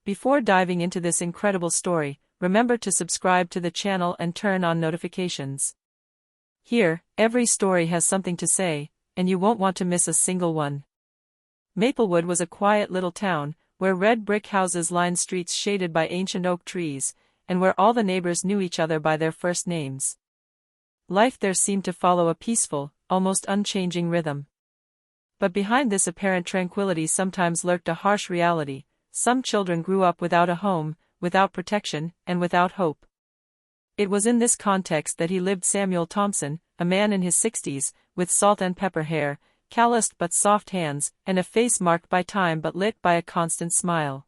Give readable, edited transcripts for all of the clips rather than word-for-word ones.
Before diving into this incredible story, remember to subscribe to the channel and turn on notifications. Here, every story has something to say, and you won't want to miss a single one. Maplewood was a quiet little town, where red brick houses lined streets shaded by ancient oak trees, and where all the neighbors knew each other by their first names. Life there seemed to follow a peaceful, almost unchanging rhythm. But behind this apparent tranquility sometimes lurked a harsh reality. Some children grew up without a home, without protection, and without hope. It was in this context that he lived. Samuel Thompson, a man in his 60s, with salt and pepper hair, calloused but soft hands, and a face marked by time but lit by a constant smile.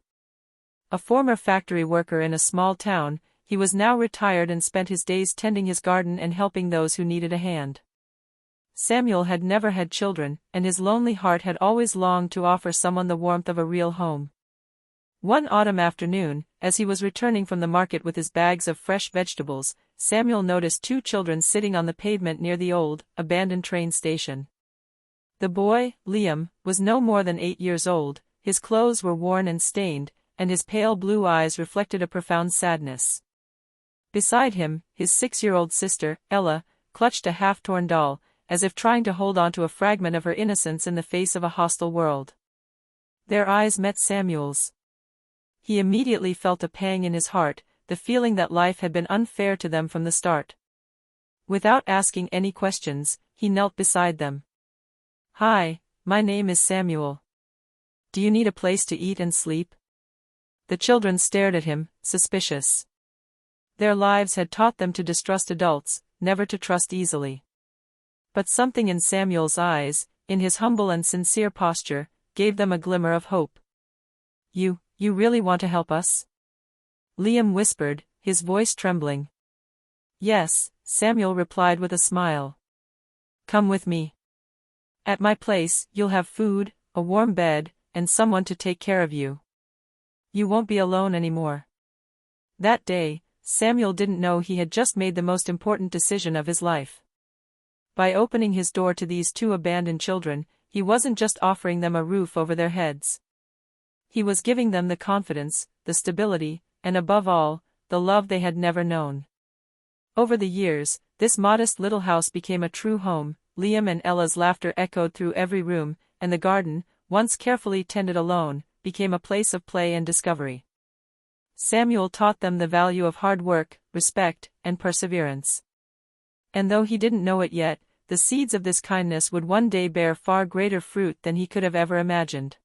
A former factory worker in a small town, he was now retired and spent his days tending his garden and helping those who needed a hand. Samuel had never had children, and his lonely heart had always longed to offer someone the warmth of a real home. One autumn afternoon, as he was returning from the market with his bags of fresh vegetables, Samuel noticed two children sitting on the pavement near the old, abandoned train station. The boy, Liam, was no more than 8 years old. His clothes were worn and stained, and his pale blue eyes reflected a profound sadness. Beside him, his 6-year-old sister, Ella, clutched a half-torn doll, as if trying to hold on to a fragment of her innocence in the face of a hostile world. Their eyes met Samuel's. He immediately felt a pang in his heart, the feeling that life had been unfair to them from the start. Without asking any questions, he knelt beside them. "Hi, my name is Samuel. Do you need a place to eat and sleep?" The children stared at him, suspicious. Their lives had taught them to distrust adults, never to trust easily. But something in Samuel's eyes, in his humble and sincere posture, gave them a glimmer of hope. You really want to help us?" Liam whispered, his voice trembling. "Yes," Samuel replied with a smile. "Come with me. At my place, you'll have food, a warm bed, and someone to take care of you. You won't be alone anymore." That day, Samuel didn't know he had just made the most important decision of his life. By opening his door to these two abandoned children, he wasn't just offering them a roof over their heads. He was giving them the confidence, the stability, and above all, the love they had never known. Over the years, this modest little house became a true home. Liam and Ella's laughter echoed through every room, and the garden, once carefully tended alone, became a place of play and discovery. Samuel taught them the value of hard work, respect, and perseverance. And though he didn't know it yet, the seeds of this kindness would one day bear far greater fruit than he could have ever imagined.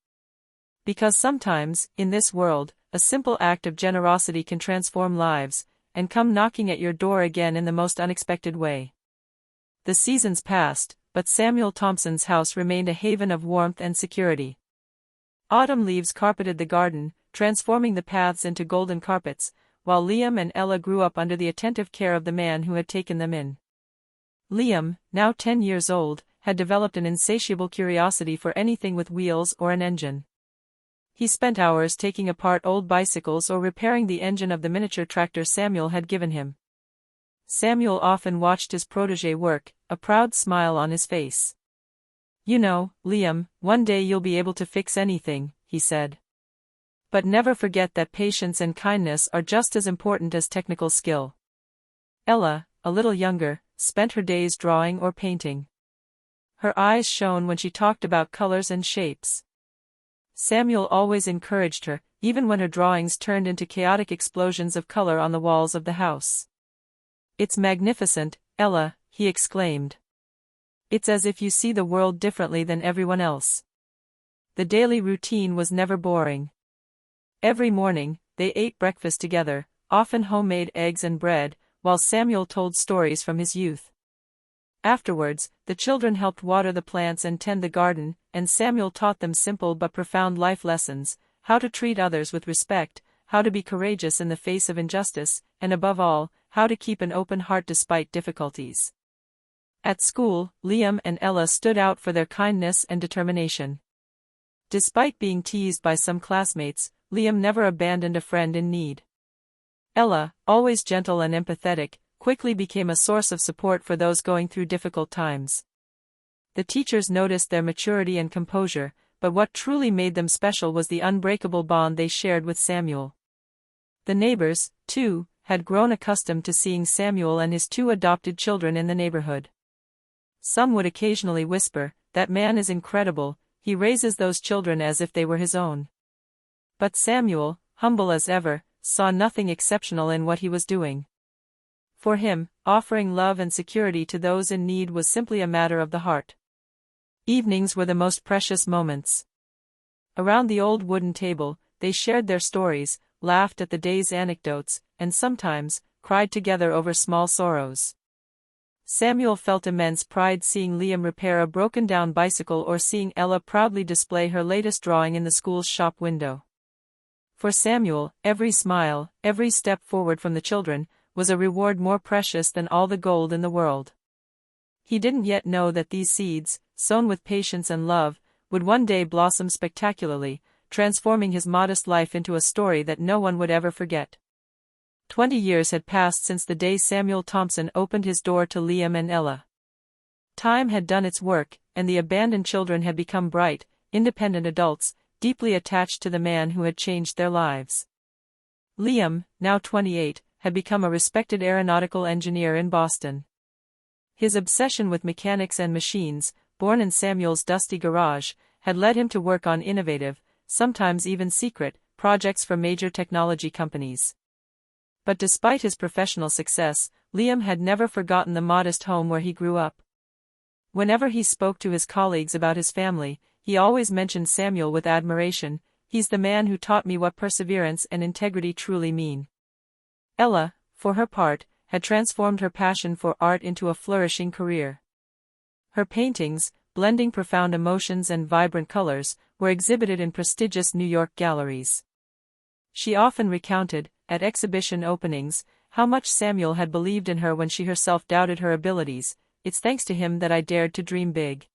Because sometimes, in this world, a simple act of generosity can transform lives, and come knocking at your door again in the most unexpected way. The seasons passed, but Samuel Thompson's house remained a haven of warmth and security. Autumn leaves carpeted the garden, transforming the paths into golden carpets, while Liam and Ella grew up under the attentive care of the man who had taken them in. Liam, now 10 years old, had developed an insatiable curiosity for anything with wheels or an engine. He spent hours taking apart old bicycles or repairing the engine of the miniature tractor Samuel had given him. Samuel often watched his protégé work, a proud smile on his face. "You know, Liam, one day you'll be able to fix anything," he said. "But never forget that patience and kindness are just as important as technical skill." Ella, a little younger, spent her days drawing or painting. Her eyes shone when she talked about colors and shapes. Samuel always encouraged her, even when her drawings turned into chaotic explosions of color on the walls of the house. "It's magnificent, Ella," he exclaimed. "It's as if you see the world differently than everyone else." The daily routine was never boring. Every morning, they ate breakfast together, often homemade eggs and bread, while Samuel told stories from his youth. Afterwards, the children helped water the plants and tend the garden, and Samuel taught them simple but profound life lessons: how to treat others with respect, how to be courageous in the face of injustice, and above all, how to keep an open heart despite difficulties. At school, Liam and Ella stood out for their kindness and determination. Despite being teased by some classmates, Liam never abandoned a friend in need. Ella, always gentle and empathetic, quickly became a source of support for those going through difficult times. The teachers noticed their maturity and composure, but what truly made them special was the unbreakable bond they shared with Samuel. The neighbors, too, had grown accustomed to seeing Samuel and his two adopted children in the neighborhood. Some would occasionally whisper, "That man is incredible, he raises those children as if they were his own." But Samuel, humble as ever, saw nothing exceptional in what he was doing. For him, offering love and security to those in need was simply a matter of the heart. Evenings were the most precious moments. Around the old wooden table, they shared their stories, laughed at the day's anecdotes, and sometimes, cried together over small sorrows. Samuel felt immense pride seeing Liam repair a broken-down bicycle or seeing Ella proudly display her latest drawing in the school's shop window. For Samuel, every smile, every step forward from the children, was a reward more precious than all the gold in the world. He didn't yet know that these seeds, sown with patience and love, would one day blossom spectacularly, transforming his modest life into a story that no one would ever forget. 20 years had passed since the day Samuel Thompson opened his door to Liam and Ella. Time had done its work, and the abandoned children had become bright, independent adults, deeply attached to the man who had changed their lives. Liam, now 28, had become a respected aeronautical engineer in Boston. His obsession with mechanics and machines, born in Samuel's dusty garage, had led him to work on innovative, sometimes even secret, projects for major technology companies. But despite his professional success, Liam had never forgotten the modest home where he grew up. Whenever he spoke to his colleagues about his family, he always mentioned Samuel with admiration. "He's the man who taught me what perseverance and integrity truly mean." Ella, for her part, had transformed her passion for art into a flourishing career. Her paintings, blending profound emotions and vibrant colors, were exhibited in prestigious New York galleries. She often recounted, at exhibition openings, how much Samuel had believed in her when she herself doubted her abilities. "It's thanks to him that I dared to dream big."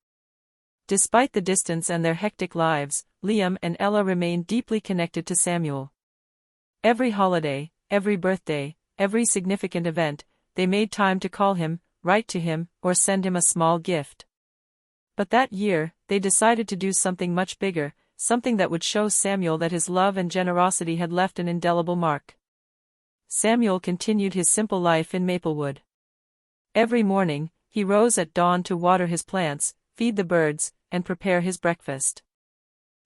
Despite the distance and their hectic lives, Liam and Ella remained deeply connected to Samuel. Every holiday, every birthday, every significant event, they made time to call him, write to him, or send him a small gift. But that year, they decided to do something much bigger, something that would show Samuel that his love and generosity had left an indelible mark. Samuel continued his simple life in Maplewood. Every morning, he rose at dawn to water his plants, feed the birds, and prepare his breakfast.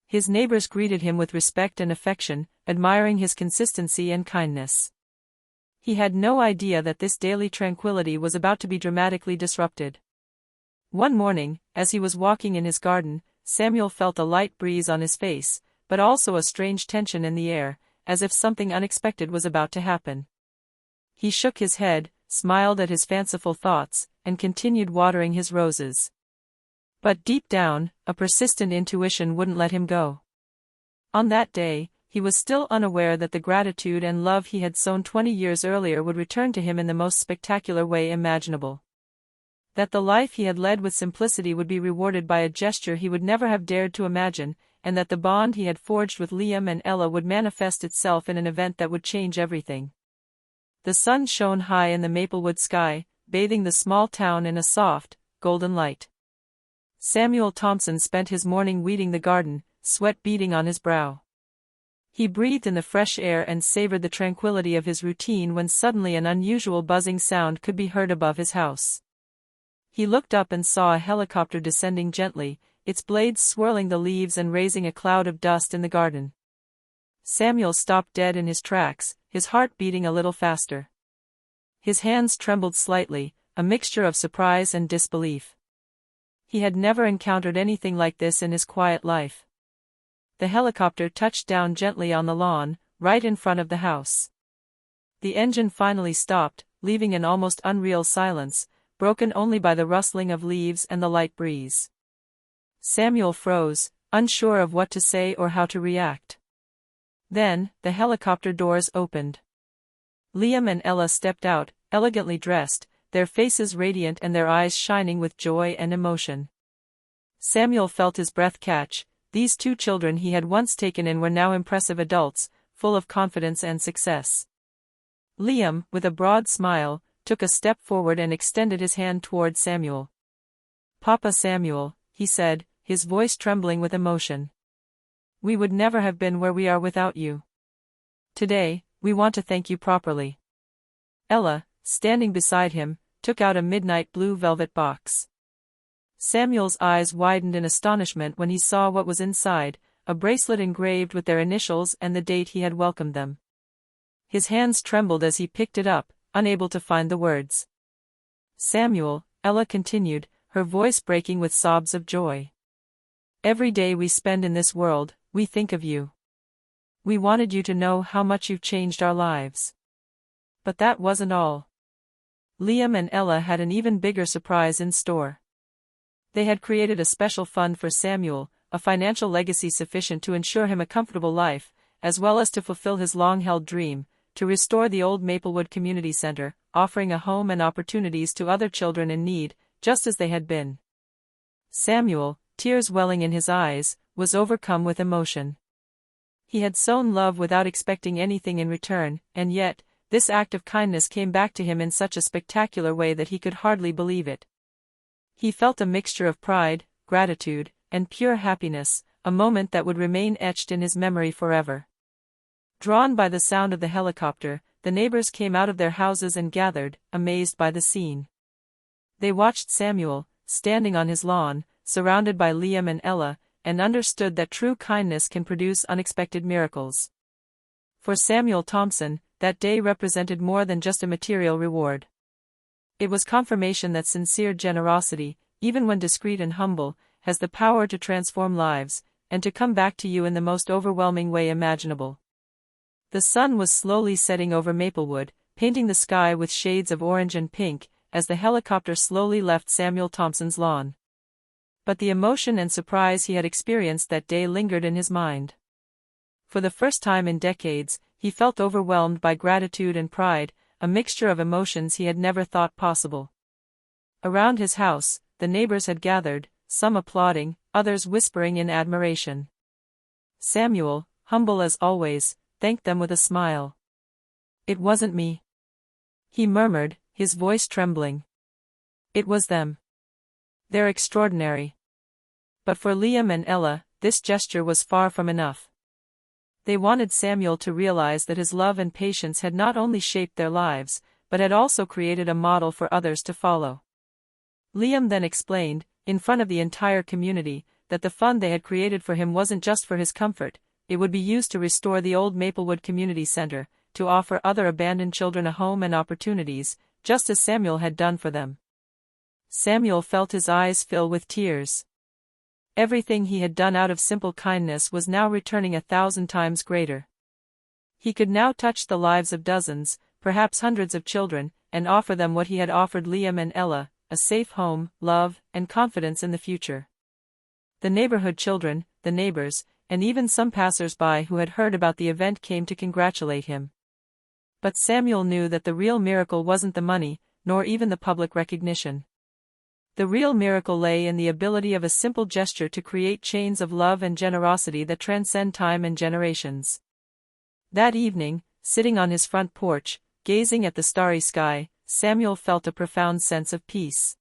His neighbors greeted him with respect and affection, admiring his consistency and kindness. He had no idea that this daily tranquility was about to be dramatically disrupted. One morning, as he was walking in his garden, Samuel felt a light breeze on his face, but also a strange tension in the air, as if something unexpected was about to happen. He shook his head, smiled at his fanciful thoughts, and continued watering his roses. But deep down, a persistent intuition wouldn't let him go. On that day, he was still unaware that the gratitude and love he had sown 20 years earlier would return to him in the most spectacular way imaginable. That the life he had led with simplicity would be rewarded by a gesture he would never have dared to imagine, and that the bond he had forged with Liam and Ella would manifest itself in an event that would change everything. The sun shone high in the Maplewood sky, bathing the small town in a soft, golden light. Samuel Thompson spent his morning weeding the garden, sweat beading on his brow. He breathed in the fresh air and savored the tranquility of his routine when suddenly an unusual buzzing sound could be heard above his house. He looked up and saw a helicopter descending gently, its blades swirling the leaves and raising a cloud of dust in the garden. Samuel stopped dead in his tracks, his heart beating a little faster. His hands trembled slightly, a mixture of surprise and disbelief. He had never encountered anything like this in his quiet life. The helicopter touched down gently on the lawn, right in front of the house. The engine finally stopped, leaving an almost unreal silence, broken only by the rustling of leaves and the light breeze. Samuel froze, unsure of what to say or how to react. Then, the helicopter doors opened. Liam and Ella stepped out, elegantly dressed, their faces radiant and their eyes shining with joy and emotion. Samuel felt his breath catch. These two children he had once taken in were now impressive adults, full of confidence and success. Liam, with a broad smile, took a step forward and extended his hand toward Samuel. "Papa Samuel," he said, his voice trembling with emotion. "We would never have been where we are without you. Today, we want to thank you properly." Ella, standing beside him, took out a midnight blue velvet box. Samuel's eyes widened in astonishment when he saw what was inside, a bracelet engraved with their initials and the date he had welcomed them. His hands trembled as he picked it up, unable to find the words. "Samuel," Ella continued, her voice breaking with sobs of joy. "Every day we spend in this world, we think of you. We wanted you to know how much you've changed our lives." But that wasn't all. Liam and Ella had an even bigger surprise in store. They had created a special fund for Samuel, a financial legacy sufficient to ensure him a comfortable life, as well as to fulfill his long-held dream, to restore the old Maplewood Community Center, offering a home and opportunities to other children in need, just as they had been. Samuel, tears welling in his eyes, was overcome with emotion. He had sown love without expecting anything in return, and yet, this act of kindness came back to him in such a spectacular way that he could hardly believe it. He felt a mixture of pride, gratitude, and pure happiness, a moment that would remain etched in his memory forever. Drawn by the sound of the helicopter, the neighbors came out of their houses and gathered, amazed by the scene. They watched Samuel, standing on his lawn, surrounded by Liam and Ella, and understood that true kindness can produce unexpected miracles. For Samuel Thompson, that day represented more than just a material reward. It was confirmation that sincere generosity, even when discreet and humble, has the power to transform lives, and to come back to you in the most overwhelming way imaginable. The sun was slowly setting over Maplewood, painting the sky with shades of orange and pink, as the helicopter slowly left Samuel Thompson's lawn. But the emotion and surprise he had experienced that day lingered in his mind. For the first time in decades, he felt overwhelmed by gratitude and pride, a mixture of emotions he had never thought possible. Around his house, the neighbors had gathered, some applauding, others whispering in admiration. Samuel, humble as always, thanked them with a smile. "It wasn't me," he murmured, his voice trembling. "It was them. They're extraordinary." But for Liam and Ella, this gesture was far from enough. They wanted Samuel to realize that his love and patience had not only shaped their lives, but had also created a model for others to follow. Liam then explained, in front of the entire community, that the fund they had created for him wasn't just for his comfort, it would be used to restore the old Maplewood Community Center, to offer other abandoned children a home and opportunities, just as Samuel had done for them. Samuel felt his eyes fill with tears. Everything he had done out of simple kindness was now returning 1,000 times greater. He could now touch the lives of dozens, perhaps hundreds of children, and offer them what he had offered Liam and Ella, a safe home, love, and confidence in the future. The neighborhood children, the neighbors, and even some passers-by who had heard about the event came to congratulate him. But Samuel knew that the real miracle wasn't the money, nor even the public recognition. The real miracle lay in the ability of a simple gesture to create chains of love and generosity that transcend time and generations. That evening, sitting on his front porch, gazing at the starry sky, Samuel felt a profound sense of peace.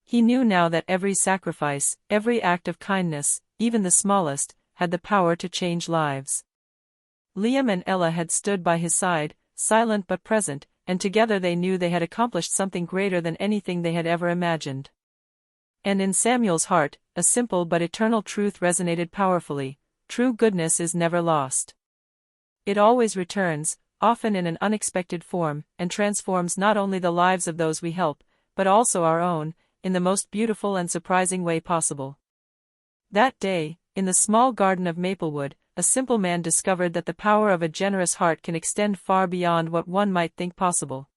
He knew now that every sacrifice, every act of kindness, even the smallest, had the power to change lives. Liam and Ella had stood by his side, silent but present, and together they knew they had accomplished something greater than anything they had ever imagined. And in Samuel's heart, a simple but eternal truth resonated powerfully: true goodness is never lost. It always returns, often in an unexpected form, and transforms not only the lives of those we help, but also our own, in the most beautiful and surprising way possible. That day, in the small garden of Maplewood, a simple man discovered that the power of a generous heart can extend far beyond what one might think possible.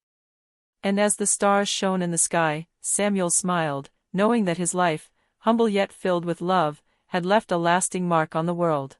And as the stars shone in the sky, Samuel smiled, knowing that his life, humble yet filled with love, had left a lasting mark on the world.